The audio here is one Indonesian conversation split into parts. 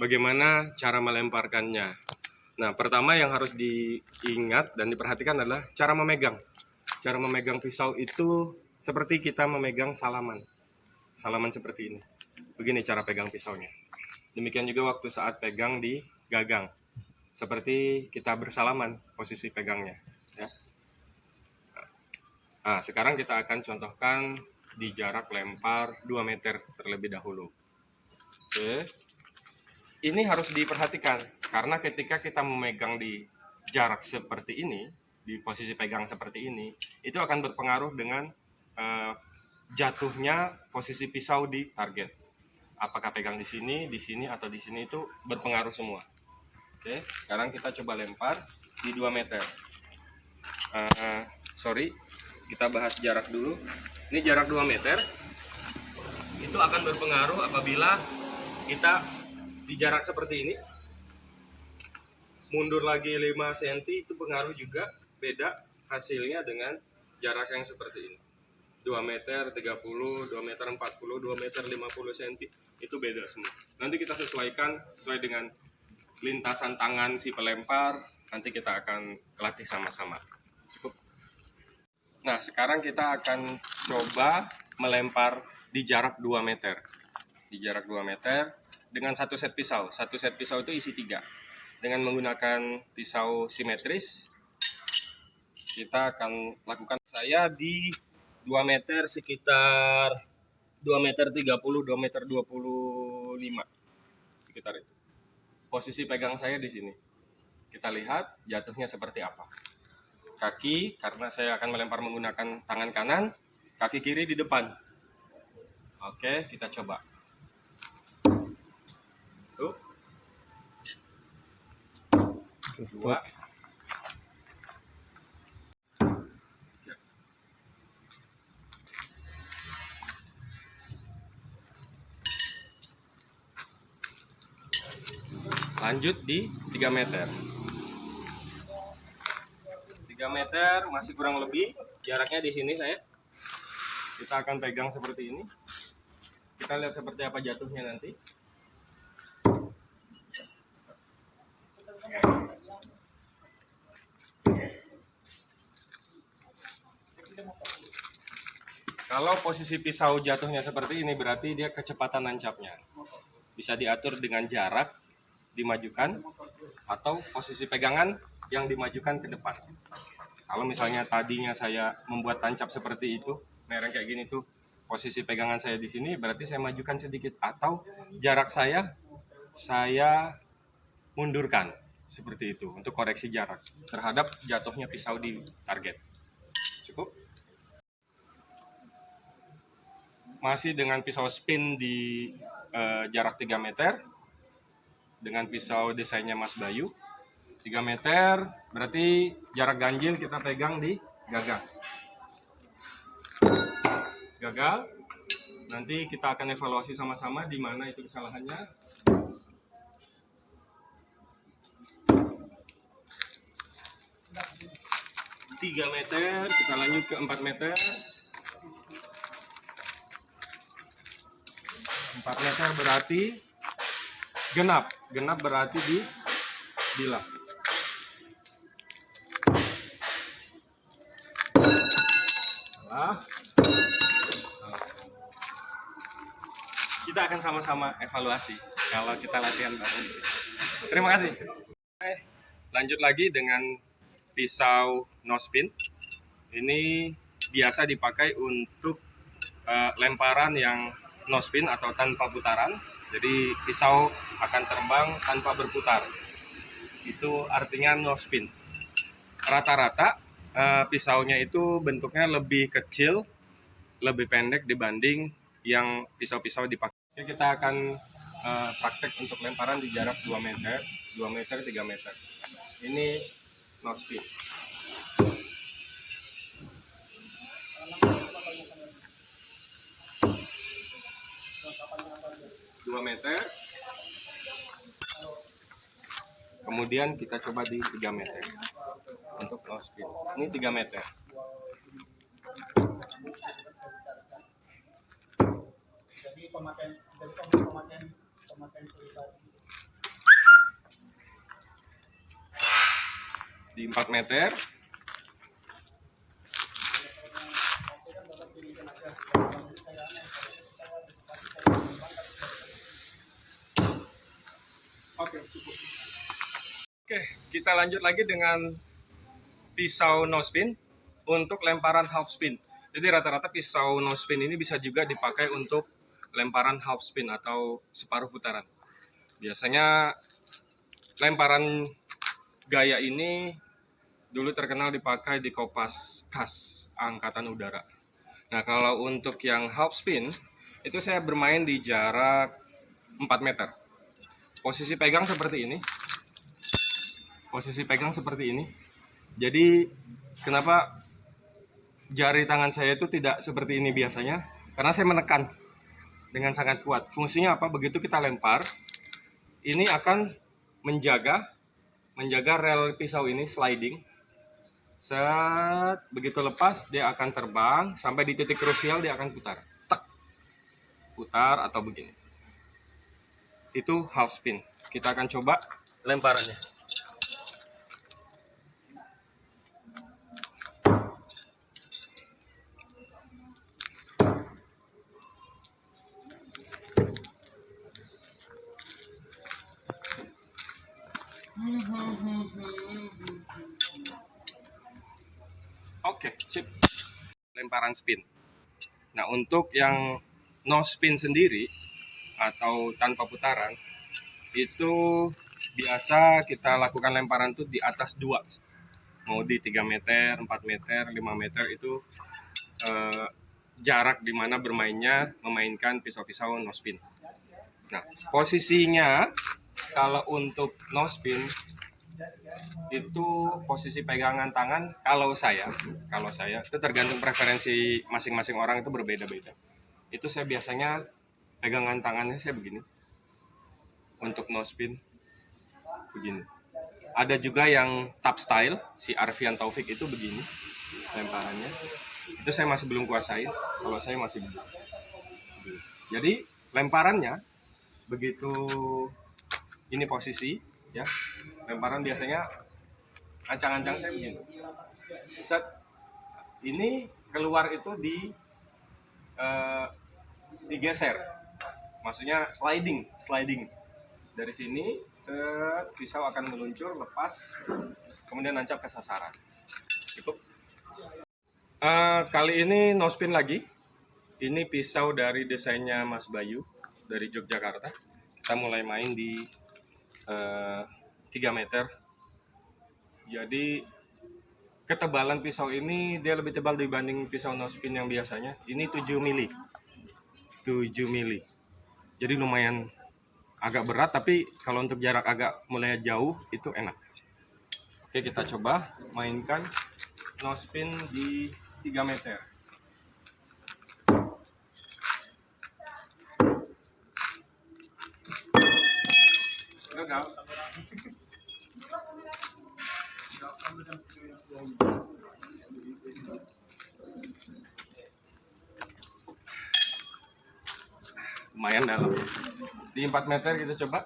Bagaimana cara melemparkannya? Nah, pertama yang harus diingat dan diperhatikan adalah cara memegang. Cara memegang pisau itu seperti kita memegang salaman. Salaman seperti ini. Begini cara pegang pisaunya. Demikian juga waktu saat pegang di gagang. Seperti kita bersalaman posisi pegangnya. Ya. Nah, sekarang kita akan contohkan di jarak lempar 2 meter terlebih dahulu. Oke. Ini harus diperhatikan karena ketika kita memegang di jarak seperti ini, di posisi pegang seperti ini, itu akan berpengaruh dengan jatuhnya posisi pisau di target. Apakah pegang di sini, atau di sini, itu berpengaruh semua. Oke, sekarang kita coba lempar di 2 meter. Kita bahas jarak dulu. Ini jarak 2 meter. Itu akan berpengaruh apabila kita di jarak seperti ini mundur lagi 5 cm, itu pengaruh juga, beda hasilnya dengan jarak yang seperti ini 2 meter 30, 2 meter 40, 2 meter 50 cm, itu beda semua. Nanti kita sesuaikan sesuai dengan lintasan tangan si pelempar, nanti kita akan latih sama-sama. Cukup. Nah, sekarang kita akan coba melempar di jarak 2 meter. Di jarak 2 meter dengan satu set pisau. Satu set pisau itu isi 3. Dengan menggunakan pisau simetris, kita akan lakukan. Saya di 2 meter sekitar 2 meter 30, 2 meter 25. Sekitar itu. Posisi pegang saya di sini. Kita lihat jatuhnya seperti apa. Kaki, karena saya akan melempar menggunakan tangan kanan, kaki kiri di depan. Oke, kita coba. Tuh. 2. Lanjut di 3 meter. 3 meter masih kurang lebih jaraknya di sini saya. Kita akan pegang seperti ini. Kita lihat seperti apa jatuhnya nanti. Kalau posisi pisau jatuhnya seperti ini, berarti dia kecepatan nancapnya. Bisa diatur dengan jarak dimajukan atau posisi pegangan yang dimajukan ke depan. Kalau misalnya tadinya saya membuat tancap seperti itu, mereng kayak gini tuh, posisi pegangan saya di sini, berarti saya majukan sedikit, atau jarak saya mundurkan seperti itu untuk koreksi jarak terhadap jatuhnya pisau di target. Cukup. Masih dengan pisau spin di jarak 3 meter dengan pisau desainnya Mas Bayu. 3 meter berarti jarak ganjil kita pegang di gagang. Gagal. Nanti kita akan evaluasi sama-sama di mana itu kesalahannya. Tiga meter, kita lanjut ke 4 meter. 4 meter berarti genap. Genap berarti di bilah. Kita akan sama-sama evaluasi kalau kita latihan bareng. Terima kasih. Lanjut lagi dengan pisau no spin. Ini biasa dipakai untuk lemparan yang no spin atau tanpa putaran. Jadi pisau akan terbang tanpa berputar. Itu artinya no spin. Rata-rata pisaunya itu bentuknya lebih kecil, lebih pendek dibanding yang pisau-pisau dipakai. Oke, kita akan praktek untuk lemparan di jarak 2 meter, 2 meter, 3 meter. Ini no spin. 2 meter. Kemudian kita coba di 3 meter untuk no spin. Ini 3 meter. Jadi pemakaian di 4 meter. Oke, cukup. Oke, kita lanjut lagi dengan pisau no spin untuk lemparan half spin. Jadi rata-rata pisau no spin ini bisa juga dipakai untuk lemparan half spin atau separuh putaran. Biasanya lemparan gaya ini dulu terkenal dipakai di Kopas khas Angkatan Udara. Nah, kalau untuk yang half spin itu saya bermain di jarak 4 meter. Posisi pegang seperti ini. Posisi pegang seperti ini. Jadi kenapa jari tangan saya itu tidak seperti ini biasanya? Karena saya menekan dengan sangat kuat. Fungsinya apa? Begitu kita lempar, ini akan menjaga rel pisau ini sliding. Set, begitu lepas dia akan terbang sampai di titik krusial dia akan putar. Tek. Putar atau begini. Itu half spin. Kita akan coba lemparannya. Oke, sip. Lemparan spin. Nah, untuk yang no spin sendiri atau tanpa putaran, itu biasa kita lakukan lemparan tuh di atas 2. Mau di 3 meter, 4 meter, 5 meter itu jarak dimana bermainnya memainkan pisau-pisau no spin. Nah, posisinya kalau untuk no spin itu posisi pegangan tangan kalau saya itu tergantung preferensi masing-masing orang, itu berbeda-beda. Itu saya biasanya pegangan tangannya saya begini. Untuk no spin begini. Ada juga yang tap style, si Arfian Taufik itu begini lemparannya. Itu saya masih belum kuasain, kalau saya masih begini. Jadi lemparannya begitu ini posisi ya. Lemparan biasanya ancang-ancang saya begini. Set ini keluar itu digeser. Maksudnya sliding dari sini, set pisau akan meluncur, lepas, kemudian nancap ke sasaran. Cukup. Kali ini no spin lagi. Ini pisau dari desainnya Mas Bayu dari Yogyakarta. Kita mulai main di 3 meter. Jadi ketebalan pisau ini dia lebih tebal dibanding pisau no spin yang biasanya. Ini 7 mili. Jadi lumayan agak berat, tapi kalau untuk jarak agak mulai jauh itu enak. Oke, kita coba mainkan no spin di 3 meter. Gagal. Lumayan dalam. Di 4 meter kita coba.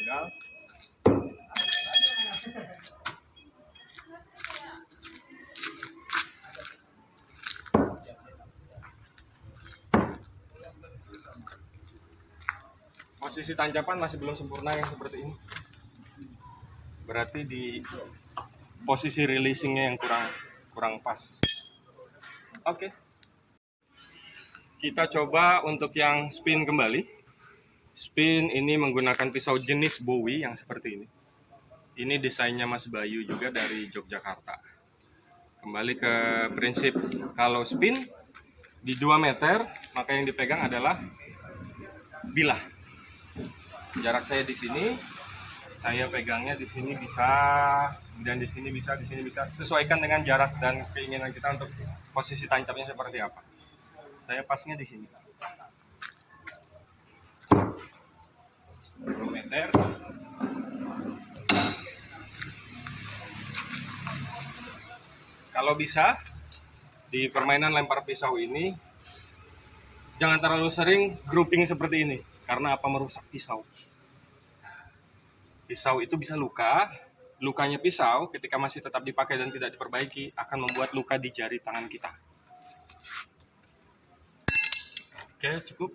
Gagal. Posisi tancapan masih belum sempurna yang seperti ini. Berarti di posisi releasingnya yang kurang pas. Oke. Kita coba untuk yang spin kembali. Spin ini menggunakan pisau jenis Bowie yang seperti ini. Ini desainnya Mas Bayu juga dari Yogyakarta. Kembali ke prinsip, kalau spin di 2 meter, maka yang dipegang adalah bilah. Jarak saya di sini, saya pegangnya di sini bisa, dan di sini bisa, di sini bisa. Sesuaikan dengan jarak dan keinginan kita untuk posisi tancapnya seperti apa. Saya pasnya di sini. 2 meter. Kalau bisa di permainan lempar pisau ini jangan terlalu sering grouping seperti ini, Karena apa? Merusak pisau. Pisau itu bisa luka. Lukanya pisau ketika masih tetap dipakai dan tidak diperbaiki akan membuat luka di jari tangan kita. Oke, cukup.